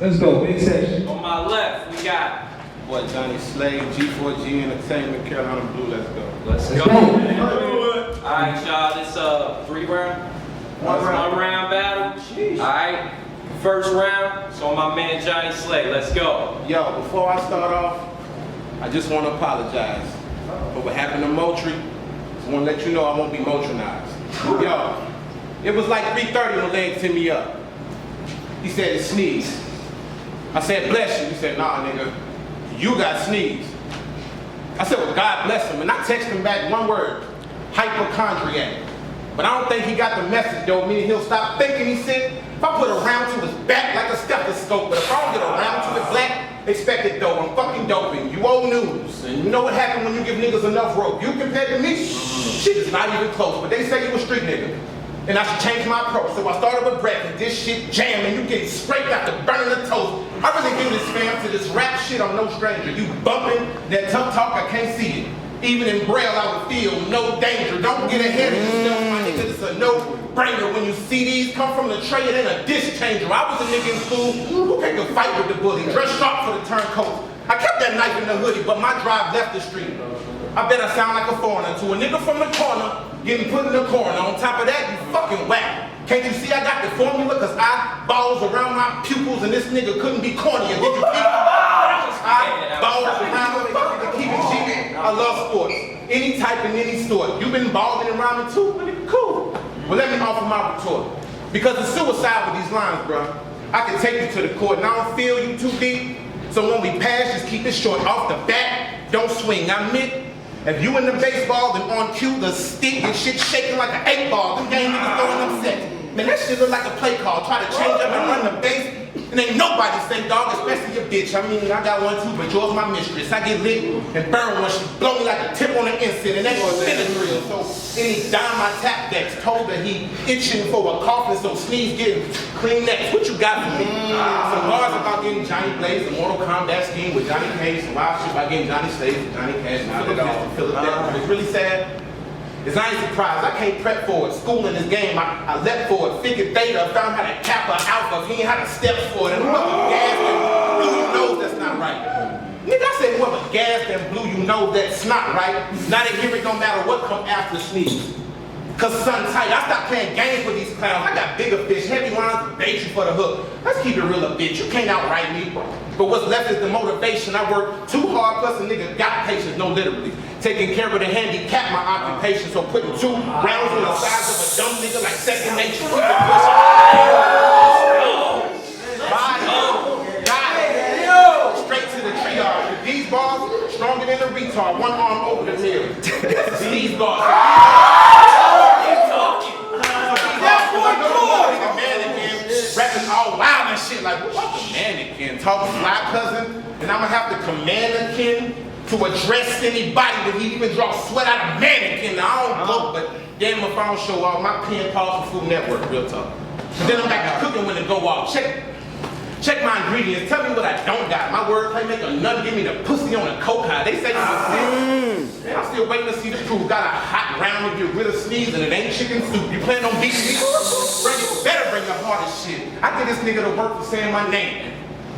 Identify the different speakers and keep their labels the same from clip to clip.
Speaker 1: Let's go, big section.
Speaker 2: On my left, we got
Speaker 3: boy Johnny Slade, G4G Entertainment, Carolina Blue. Let's go.
Speaker 2: Let's go. Alright, y'all, this 3-round. One round battle. Alright. First round, so my man Johnny Slade. Let's go.
Speaker 3: Yo, before I start off, I just want to apologize for what happened to Moultrie. Just want to let you know I won't be Moultrinized. Yo, it was like 3:30 when Legs hit me up. He said he sneezed. I said, bless you. He said, nah, nigga, you got sneezed. I said, well, God bless him. And I texted him back one word, hypochondriac. But I don't think he got the message, though, meaning he'll stop thinking he's sick. If I put a round to his back like a stethoscope, but if I don't get a round to his black, expect it, though. I'm fucking doping. You old news. And you know what happened when you give niggas enough rope. You compared to me, shit is not even close. But they say you a street nigga. And I should change my approach. So I started with breakfast, this shit jamming, you getting scraped after burning the toast. I really give this fam to this rap shit, I'm no stranger. You bumping, that tough talk, I can't see it. Even in Braille, I would feel no danger. Don't get ahead of yourself, my nigga, it's a no-brainer. When you see these come from the tray, it ain't a dish changer. I was a nigga in school who picked a fight with the bully, dressed sharp for the turncoat. I kept that knife in the hoodie, but my drive left the street. I bet I sound like a foreigner to a nigga from the corner, getting put in the corner. On top of that, you fucking whack. Can't you see I got the formula? Cause I balls around my pupils and this nigga couldn't be cornier. Did you keep I balls around to keep it G. I love sports. Any type and any sort. You've been balling and rhyming too, but it's cool. Well, let me offer my retort. Because it's suicide with these lines, bro. I can take you to the court and I don't feel you too deep. So when we pass, just keep it short. Off the bat, don't swing. I admit, if you in the baseball, then on cue, the stick and shit shaking like an 8-ball. Them game niggas throwing them sets. Man, that shit look like a play call. Try to change up and run the base. And ain't nobody say dog, especially your bitch. I mean, I got one too, but yours my mistress. I get lit and burn when she blow me like a tip on an instant, and that's Benadryl. So any dime I tap next, told that he itching for a coffin, so sneeze getting clean next. What you got for me? Some bars about getting Johnny Blaze, the Mortal Kombat scheme with Johnny Cage, some wild shit about getting Johnny Slade with Johnny Cash, Philadelphia. It's really sad. Is I ain't surprised, I can't prep for it. School in this game, I leapt for it. Figured theta, found how to kappa alpha. He ain't how to step for it. And whoever gassed and blew, you know that's not right. Nigga, I said whoever gassed and blew, you know that's not right. Now they hear it don't matter what come after sneeze. Cause sun tight, I stopped playing games with these clowns. I got bigger fish, heavy lines, bait you for the hook. Let's keep it real a bitch, you can't outright me. But what's left is the motivation. I work too hard, plus a nigga got patience, no literally. Taking care of the handicap, my occupation. So putting 2 rounds on the size of a dumb nigga like second nature. Keep it pushing. Straight to the triage. With these bars, stronger than a retard. One arm over the mirror. These bars. Rapping all wild and shit like, what the mannequin? Talking fly cousin, and I'ma have to command a kin to address anybody that he even draw sweat out of mannequin. Now, I don't look, but damn if I don't show off, my pen calls for Food Network, real talk. And then I'm back to cooking when it go off. Check my ingredients, tell me what I don't got. My wordplay make a nut, give me the pussy on a coke high. They say you was sick. Man, I'm still waiting to see the proof. Got a hot round to get rid of sneeze and it ain't chicken soup. You plan on beating me? Better bring the hardest shit. I get this nigga to work for saying my name.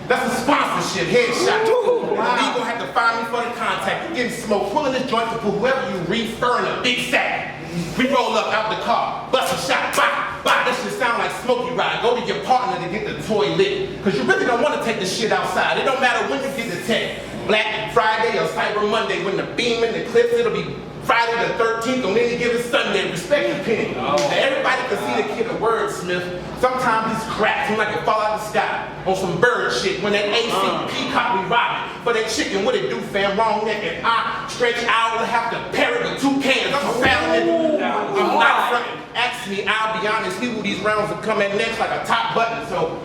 Speaker 3: That's a sponsorship, headshot. You gonna have to find me for the contact. You getting smoked, pulling this joint to put whoever you referring a big sack. We roll up out the car, bust a shot, bop, bop. That shit sound like Smokey Ride. Go to your partner to get the toy lit. Cause you really don't want to take the shit outside. It don't matter when you get the text. Black Friday or Cyber Monday, when the beam and the clips, it'll be Friday the 13th on any given Sunday. Respect your penny. Now everybody can see the kid a wordsmith. Sometimes he's cracked him like it fall out the sky on some bird shit. When that AC peacock we robbing for that chicken, what it do, fam? Wrong neck and I stretch out and have to parrot with 2 cans. I'm a foul nigga. I'm not frontin'. Ask me, I'll be honest. He knew these rounds would come in next like a top button. So,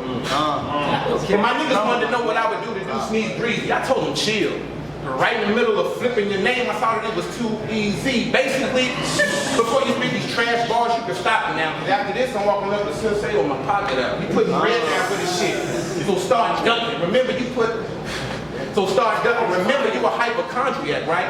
Speaker 3: if my niggas wanted to know what I would do to do Sneeze Breezy, I told them chill. Right in the middle of flipping your name, I thought it was too easy. Basically, before you spit these trash bars, you can stop it now. Because after this, I'm walking up to Sensei with my pocket out. You putting red down for this shit. So start dunking. Remember you a hypochondriac, right?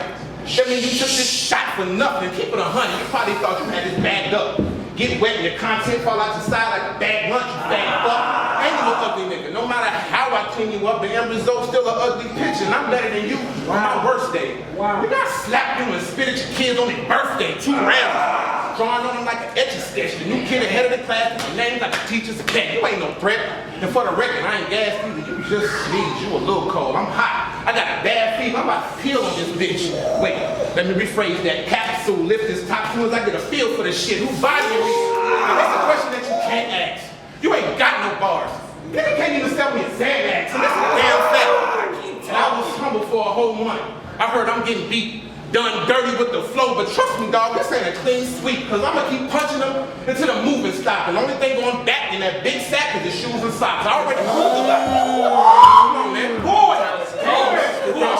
Speaker 3: That means you took this shot for nothing. Keep it 100. You probably thought you had this bagged up. Get wet and your content fall out your side like a bag lunch, you fat fuck. Ain't you an ugly nigga. No matter how I clean you up, the end result's still an ugly picture. And I'm better than you on my worst day. Wow. You gotta slap you and spit at your kids on their birthday, 2 rounds. Drawing on them like an etch-a-sketch. The new kid ahead of the class, with your name like a teacher's cat. You ain't no threat. And for the record, I ain't gas either. You just sneeze. You a little cold. I'm hot. I got a bad fever. I'm about to peel on this bitch. Wait, let me rephrase that. Capsule lift this top soon as I get a feel for this shit. Who bodying me? Now, that's a question that you can't ask. You ain't got no bars. Nigga can't even sell me a Xanax. And that's a damn fact. And I was humble for a whole month. I heard I'm getting beat. Done dirty with the flow, but trust me, dog, this ain't a clean sweep, cause I'ma keep punching them until the movement stop. And the only thing going back in that big sack is the shoes and socks. I already proved a lot. Come on, man. Boy, I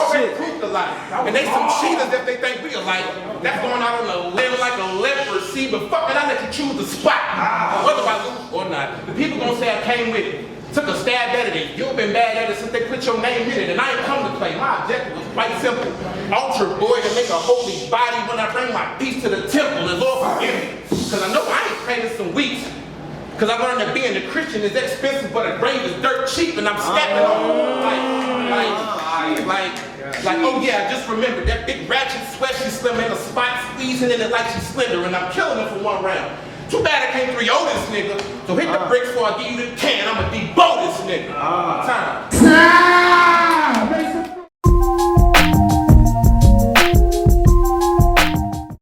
Speaker 3: already proved a lot. And they some cheaters if they think we alike. That's going out on a limb like a leprosy, but fuck it, I let you choose the spot. Whether I lose or not. The people gonna say I came with it. Took a stab at it, and you've been bad at it since they put your name in it, and I ain't come to play. My objective was quite simple. Altar boy to make a holy body when I bring my peace to the temple, and Lord forgive me. Because I know I ain't prayed in some weeks. Because I learned that being a Christian is expensive, but a grave is dirt cheap, and I'm snapping on like, oh yeah, just remember, that big ratchet sweat she slim in a spot squeezing in it like she's slender, and I'm killing her for 1 round. Too bad I can't 3-0 this nigga. So hit the brakes before I give you the can. I'ma debo this nigga. Time.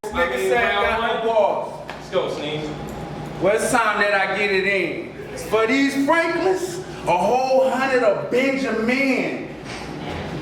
Speaker 4: Nigga said I got no balls.
Speaker 2: Let's go, Sneeze.
Speaker 4: Well, it's time that I get it in. For these Franklins, a whole 100 of Benjamin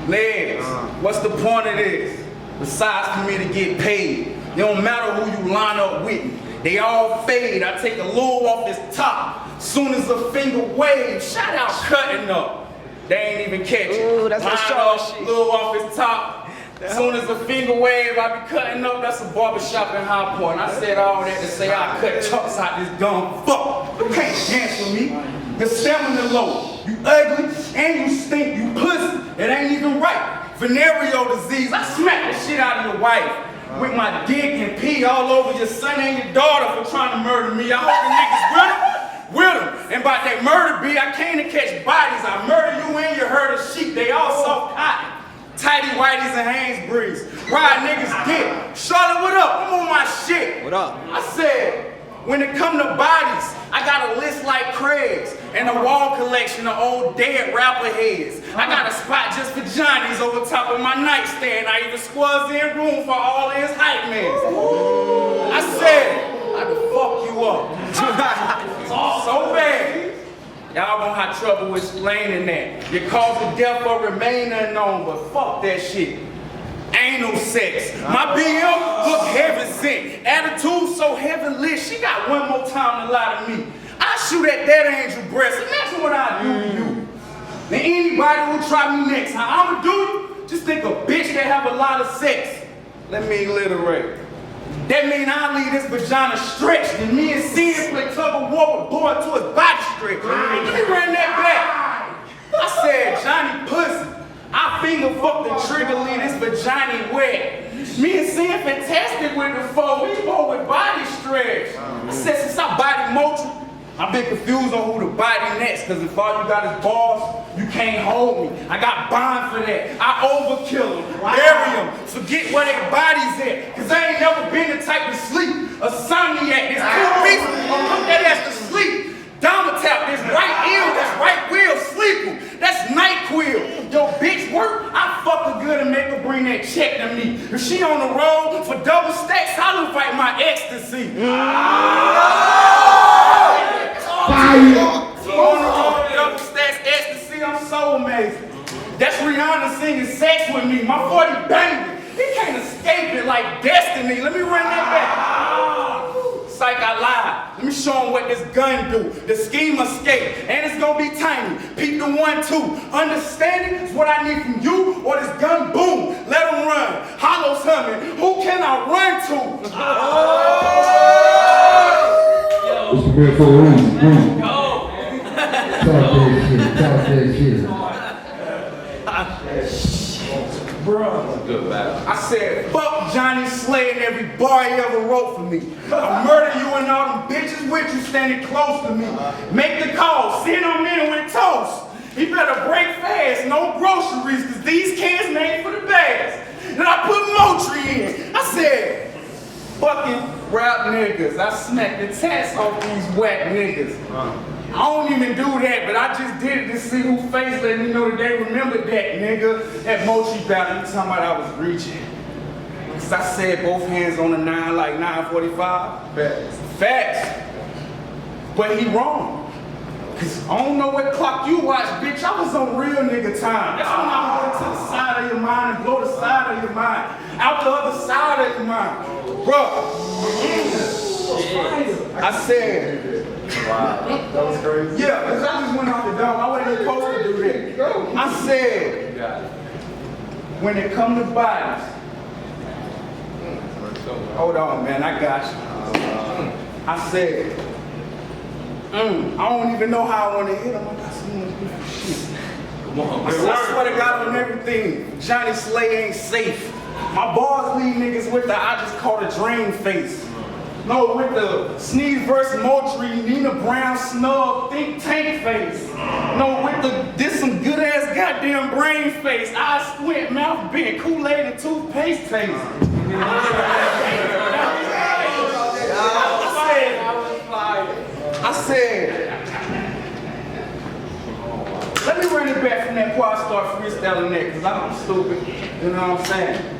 Speaker 4: legs. What's the point of this? Besides for me to get paid. It don't matter who you line up with. They all fade. I take a little off his top. Soon as a finger wave, shout out cutting up. They ain't even catch it.
Speaker 5: Ooh, that's
Speaker 4: line
Speaker 5: some
Speaker 4: up,
Speaker 5: shit.
Speaker 4: little off his top. Soon as a finger wave, I be cutting up. That's a barbershop in High Point. I said all that to say I cut chunks out this dumb fuck. You can't dance with me. Your stamina low. You ugly and you stink. You pussy. It ain't even right. Venereal disease. I smack the shit out of your wife. With my dick and pee all over your son and your daughter for trying to murder me. I hope the niggas with them. And by that murder be, I came to catch bodies. I murder you and your herd of sheep. They all soft cotton. Tighty whities and Hainsbury's. Ride niggas dick. Charlotte, what up? I'm on my shit.
Speaker 5: What up?
Speaker 4: I said, when it come to bodies, I got a list like Craig's and a wall collection of old dead rapper heads. I got a spot just for Johnny's over top of my nightstand. I even squads in room for all of his hype men. I said, I could fuck you up. So bad. Y'all gonna have trouble explaining that. Your cause of death will remain unknown, but fuck that shit. Anal sex. My BM look heaven sent. Attitude so heaven lit. She got one more time to lie to me. I shoot at that angel breast. Imagine what I do to you. Now anybody who try me next, how I'ma do you? Just think a bitch that have a lot of sex. Let me alliterate. That mean I leave this vagina stretched and me and Sin play tug of war with boy to his body stretch. Let me run that back. I said, Johnny pussy. I finger fuck the trigger, leave this vagina wet. Me and Sin fantastic with the foe, we both with body stretch. I said, since I body motor, I've been confused on who to body next, cause if all you got is balls, you can't hold me. I got bond for that. I overkill them, bury them, forget where their bodies at. Cause I ain't never been the type to sleep. A somniac, there's two pieces, I'll put that ass to sleep. Domatap, there's right ear, there's right wheel, sleeper. That's NyQuil. Yo, bitch work, I fuck her good and make her bring that check to me. If she on the road for double stacks, I'll fight my ecstasy. On the road, double stacks, ecstasy, I'm so amazing. That's Rihanna singing sex with me, my 40 banging. He can't escape it like destiny. Let me run that back. Psych, I lied. Let me show him what this gun do. The scheme escape, and it's gonna be tiny. Peep the 1-2. Understanding is what I need from you, or this gun boom. Let him run. Hollows humming. Who can I run to?
Speaker 1: It's prepared for a room.
Speaker 2: Go.
Speaker 1: Talk that shit.
Speaker 4: Bruh.
Speaker 2: Good battle.
Speaker 4: I said, fuck Johnny Slay and every bar he ever wrote for me. I murder you and all them bitches with you standing close to me. Make the call, send them in with toast. He better break fast, no groceries, cause these cans made for the bags. Then I put Motri in. I said, fucking rap niggas. I smacked the tats off these whack niggas. I don't even do that, but I just did it to see who face let me know that they remember that nigga. That Mochi battle, you talking about I was reaching. Cause I said both hands on the 9 like 9:45. Facts. But he wrong. Cause I don't know what clock you watch, bitch. I was on real nigga time. That's when I went to the side of your mind and blow the side of your mind. Out the other side of your mind. Bruh. I said,
Speaker 1: Wow. That was crazy.
Speaker 4: yeah, because I just went off the dome. I wasn't supposed to do that. I said,
Speaker 2: You got it.
Speaker 4: when it come to bodies, hold on, man, I got you. I said, I don't even know how I want to hit him. I got so much different shit.
Speaker 2: Come on,
Speaker 4: I swear to God on everything, Johnny Slay ain't safe. My balls lead niggas with the I just caught a drain face. No, with the Sneeze versus Moultrie, Nina Brown snub, think tank face. No, with the this some good ass goddamn brain face. I squint, mouth bent, Kool-Aid and toothpaste taste. I said, let me run it back from that before I start freestyling that, because I'm stupid. You know what I'm saying?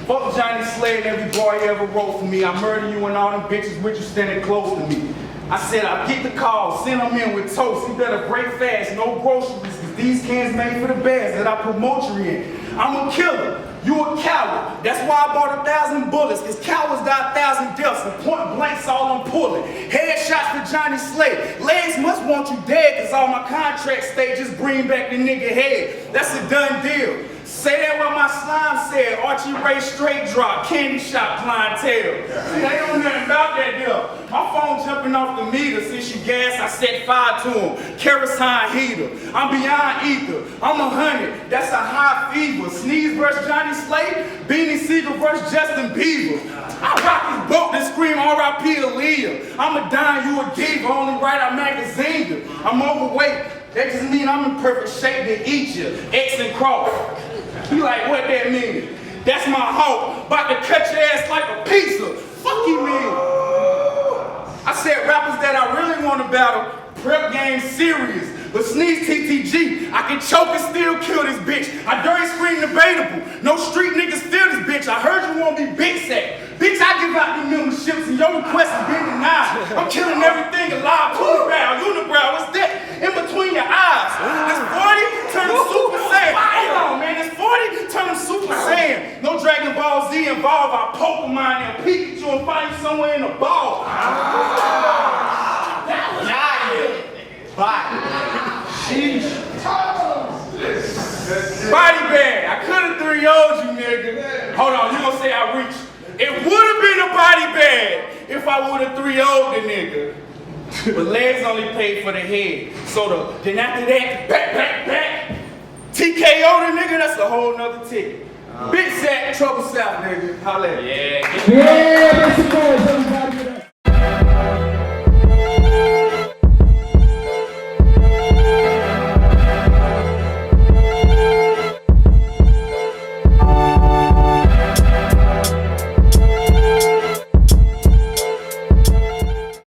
Speaker 4: Fuck Johnny Slay and every boy he ever wrote for me. I murder you and all them bitches with you standing close to me. I said, I'll get the call, send them in with toast. You better break fast, no groceries, because these cans made for the bags that I put Motri in. I'm a killer. You a coward. That's why I bought 1,000 bullets, because cowards got 1,000 deaths, and point blanks all I'm pulling. Headshots for Johnny Slay. Legs must want you dead, because all my contracts stay, just bring back the nigga head. That's a done deal. Say that what my slime said, Archie Ray straight drop, candy shop clientele. See, they don't know nothing about that deal. My phone jumping off the meter, since you gas, I set fire to him. Kerosene heater, I'm beyond ether. I'm 100, that's a high fever. Sneeze versus Johnny Slay, Beanie Siegel versus Justin Bieber. I rock his boat and scream R.I.P. Aaliyah. I'm a dime, you a diva, only write a magazine. I'm overweight. That just mean I'm in perfect shape to eat you. X and cross. You like, what that mean? That's my hope. About to cut your ass like a pizza. Fuck you mean? I said rappers that I really want to battle, prep game serious. But Sneeze TTG, I can choke and still kill this bitch. I dirty scream debatable. No street niggas feel this bitch. I heard you won't be big sack. Bitch, I give out the memberships and your request has been denied. I'm killing everything alive. Unibrow, what's that? In between your eyes. This 40 turn to Super Saiyan. Hold on, man. This 40 turn to Super Saiyan. No Dragon Ball Z involved. I Pokemon and Pikachu and find you somewhere in the ball. Body bag. I could have 3-0'd you, nigga. Hold on, you gonna say I reached. It would have been a body bag if I would have 3-0'd the nigga. But legs only paid for the head. So then after that, back. TKO the nigga, that's a whole nother ticket. Big sack, trouble south, nigga. Holla at me.
Speaker 2: Yeah.
Speaker 1: Yeah, that's the